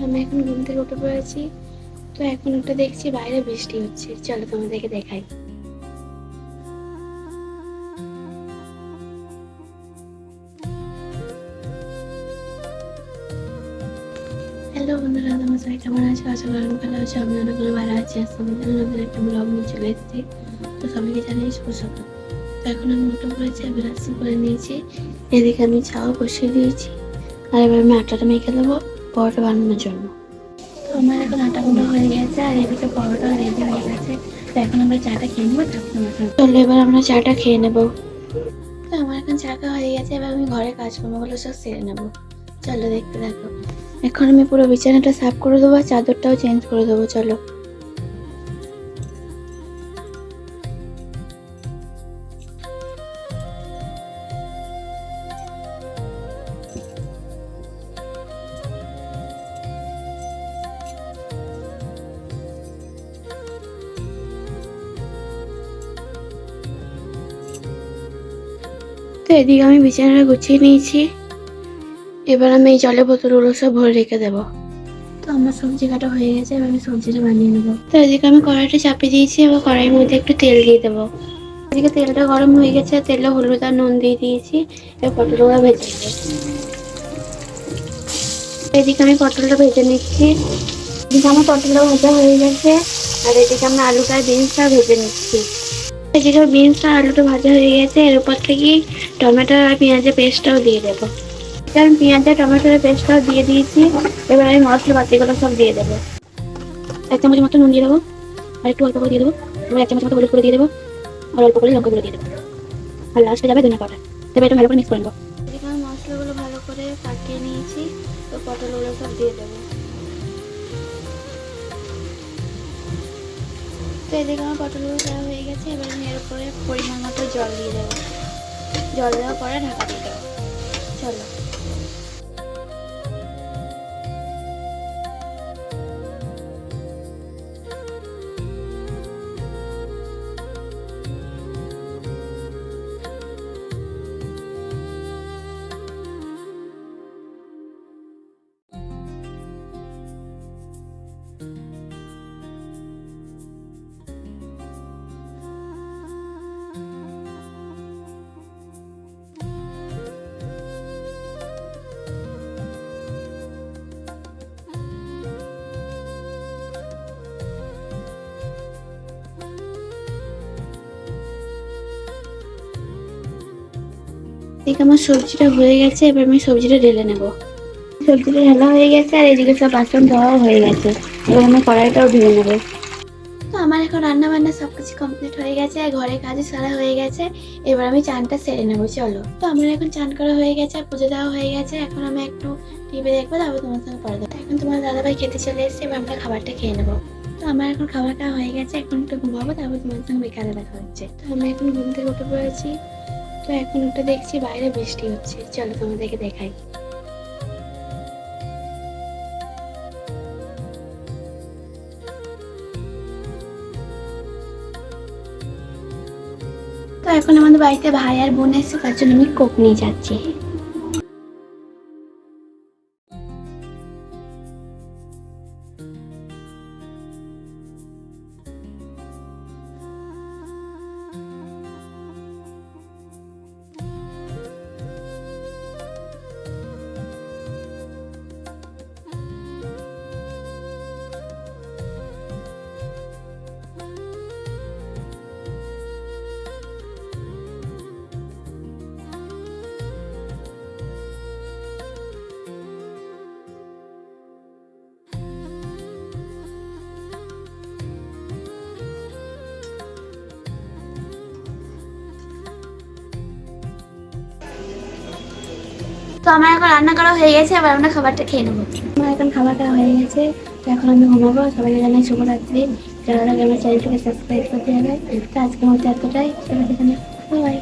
আমি এখন ঘুম থেকে উঠে পড়েছি। তো এখন উঠে দেখছি বাইরে বৃষ্টি হচ্ছে। চলো তোমাদেরকে দেখাই। হ্যালো বন্ধুরা, তোমার সবাই কেমন আছো? আশা করি অনেক ভালো আছো। আমি অনেক ভালো আছি। আজকে নতুন একটা ব্লগ নিয়ে চলে এসেছি। তো সবাইকে জানাই শুভ সকাল। তো এখন আমি উঠে পড়েছি, ব্রাশ করে নিয়েছি। এদিকে আমি চাও বসিয়ে দিয়েছি, আর এবার আমি আটাটা মেখে দেবো পরোটা বানানোর জন্য। তো আমার এখন আটা গুঁড়ো হয়ে গেছে, আর এদিকে পরোটা রেডি হয়ে গেছে। তো এখন আমরা চাটা খেয়ে নেবো। চলো এবার আমরা চাটা খেয়ে নেবো। তো আমার এখন চা খাওয়া হয়ে গেছে, এবার আমি ঘরে কাজকর্মগুলো সব সেরে নেবো। চলো দেখতে থাকো। এখন আমি পুরো বিছানাটা সাফ করে দেবো, চাদরটাও চেঞ্জ করে দেবো। চলো। তো এদিকে আমি বিছানাটা গুছিয়ে নিয়েছি। এবার আমি এই জলের বোতলগুলো সব ভরে রেখে দেবো। তো আমার সবজি কাটা হয়ে গেছে, এবার আমি সবজিটা বানিয়ে নেবো। তো এদিকে আমি কড়াইটা চাপিয়ে দিয়েছি, এবার কড়াইয়ের মধ্যে একটু তেল দিয়ে দেবো। এদিকে তেলটা গরম হয়ে গেছে, তেলে হলুদ আর নুন দিয়ে দিয়েছি। এবার পটলগুলো ভেজে নেবো। এদিকে আমি পটলটা ভেজে নিচ্ছি। এদিকে আমার পটলটা ভাজা হয়ে গেছে, আর এদিকে আমরা আলুটা আর বিনসটা ভেজে নিচ্ছি। এদিকে বিনস আর আলুটা ভাজা হয়ে গেছে, এর উপর থেকে টমেটো আর পেঁয়াজের পেস্টটাও দিয়ে দেবো। আমি পেঁয়াজ আর টমেটোর পেস্টটাও দিয়ে দিয়েছি। এবার আমি মশলা বাটিগুলো সব দিয়ে দেবো। 1 চামচ মতো নুন দিয়ে দেবো, আর একটু অল্প করে দিয়ে দেবো। এবার 1 চামচ মতো হলুদ করে দিয়ে দেবো, আর অল্প করে লঙ্কা গুঁড়ো দিয়ে দেবো, আর লাস্টে যাবে ধনিয়া পাউডার। তবে এটা ভালো করে মিক্স করে নেবো। এদিকে আমি মশলাগুলো ভালো করে পাকিয়ে নিয়েছি। তো পটলগুলো সব দিয়ে দেবো। তো এদিকে আমার পটলগুলো দেওয়া হয়ে গেছে, এবার আমি এর উপরে পরিমাণ মতো জল দিয়ে দেবো। জল দেওয়ার পরে ঢাকা দিয়ে দেবো। চলো। এদিকে আমার সবজিটা হয়ে গেছে, এবার আমি সবজিটা ঢেলে নেব। সবজিটা ঢালা হয়ে গেছে, আর এদিকে সব বাসন ধোয়াও হয়ে গেছে। এবার আমি কড়াইটাও ধুয়ে নেব। তো আমার এখন রান্না বান্না সবকিছু কমপ্লিট হয়ে গেছে, আর ঘরের কাজও সারা হয়ে গেছে। এবার আমি চানটা সেরে নেবো। চলো। তো আমার এখন চান করা হয়ে গেছে, আর পুজো দেওয়া হয়ে গেছে। এখন আমি একটু টিভি দেখবো, তারপর তোমার সঙ্গে পরে দেবো। এখন তোমার দাদাভাই খেতে চলে এসেছে, এবার আমরা খাবারটা খেয়ে নেবো। তো আমার এখন খাবারটা হয়ে গেছে, এখন একটু ঘুমাবো, তারপর তোমার সঙ্গে বিকালে দেখা হচ্ছে। তো আমি এখন ঘুম থেকে উঠে পড়েছি। তো এখন উঠে দেখছি বাইরে বৃষ্টি হচ্ছে। চলো তোমাদেরকে দেখাই। তো এখন আমাদের বাড়িতে ভাই আর বোন এসেছে, তার জন্য আমি কোক নিয়ে যাচ্ছি। তো আমার এখন রান্না করা হয়ে গেছে, এবার আমরা খাবারটা খেয়ে নেবো। আমার এখন খাবারটা হয়ে গেছে, তো এখন আমি ঘুমাবো। সবাইকে জানাই শুভরাত্রি। যারা আমার চ্যানেলটাকে সাবস্ক্রাইব করতে হবে। তো আজকের মতো এতটাই। সবাইকে জানাই বাই।